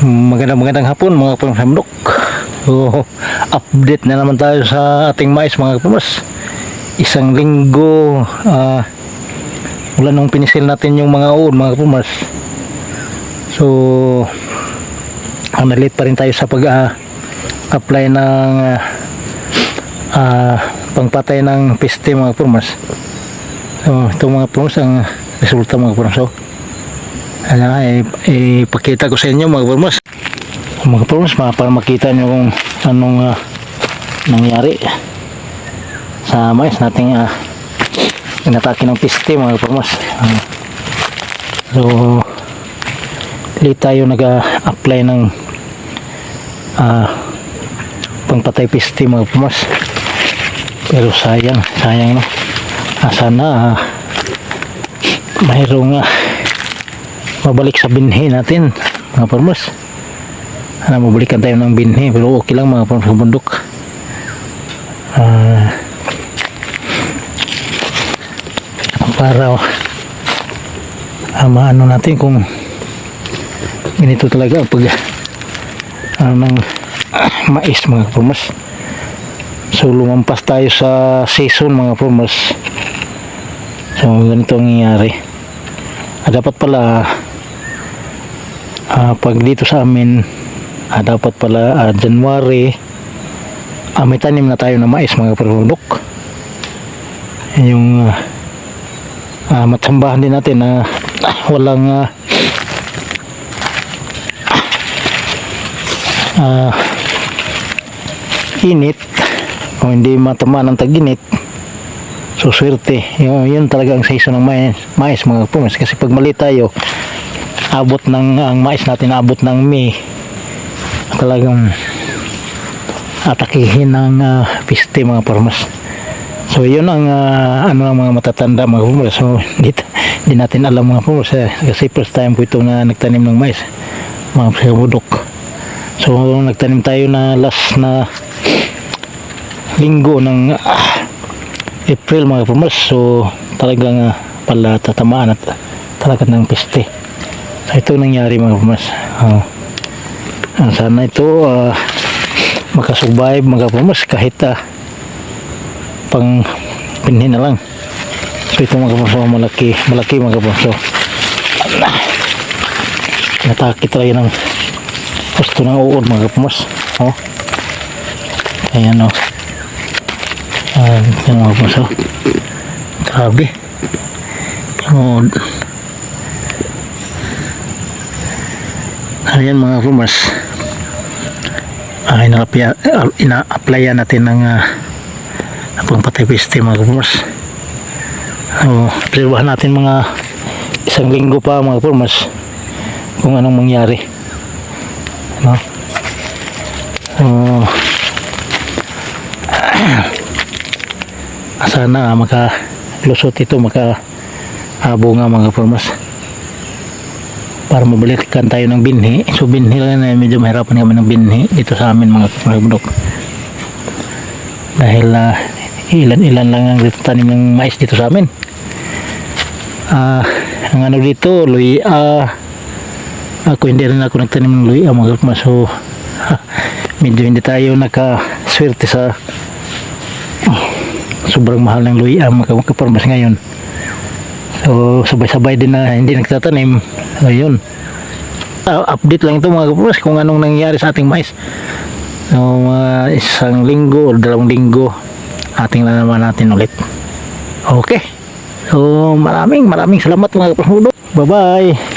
Magandang hapon mga kapamdok. So, update na naman tayo sa ating mais mga kapamas. Isang linggo mula nung pinisil natin yung mga uod mga kapamas. So nalit pa rin tayo sa pag-apply ng pangpatay ng peste mga kapamas. So ito mga kapamas ang resulta mga kapamas. So ipakita ko sa inyo mga kapamas. Mga kapamas, para makita nyo kung anong nangyari sa mais nating inatake ng piste mga kapamas. So ulit tayo nag-apply ng pangpatay piste mga kapamas, pero sayang no. Sana mayroong mabalik sa binhi natin mga kapamas. Mabalikan tayo ng binhi, pero okay lang mga kapamas sa bundok. Para maano natin kung ganito talaga pag ng mais mga kapamas. So lumampas tayo sa season mga kapamas. So ganito ang nangyayari. Dapat pala pag dito sa amin dapat pala January may tanim na tayo na mais mga kapatid. Yung matsambahan din natin na walang init o hindi matamaan ng tag-init. So swerte yun talaga ang season ng mais mga kapatid. Kasi pag mali tayo abot ng ang mais natin abot ng May, talagang atakihin ng piste mga farmers. So yun ang mga matatanda mga farmers. So hindi natin alam mga farmers kasi first time po ito na nagtanim ng mais mga kabudok. So nagtanim tayo na last na linggo ng April mga farmers. So talagang pala tatamaan at talaga ng piste. So ito nangyari mga farmers. Sana ito makasurvive mga kapamas kahit pang pinhin na lang. So ito mga kapamas malaki mga kapamas. So natake talaga ng gusto ng uod mga kapamas. Ayan yan mga kapamas. Grabe uod. Ayan mga kapamas, ina-applyan natin ng pangpatay peste mga kapamas. Obserbahan natin mga isang linggo pa mga kapamas kung anong mangyari. Sana makalusot ito, bunga mga kapamas, para mabalikan tayo ng binhi. So binhi lang na medyo mahirapan kami ng binhi dito sa amin mga kabundok, dahil ilan lang ang tanim ng mais dito sa amin. Ang ano dito luya, ako hindi rin ako nagtanim ng luya mga kabundok. So medyo hindi tayo nakaswerte sa sobrang mahal ng luya mga kabundok ngayon. So sabay-sabay din na hindi nagtatanim. Ayun, update lang ito mga kapatid kung anong nangyari sa ating mais. So isang linggo o 2 linggo ating naman natin ulit. Okay, so maraming salamat mga kapatid. Bye bye.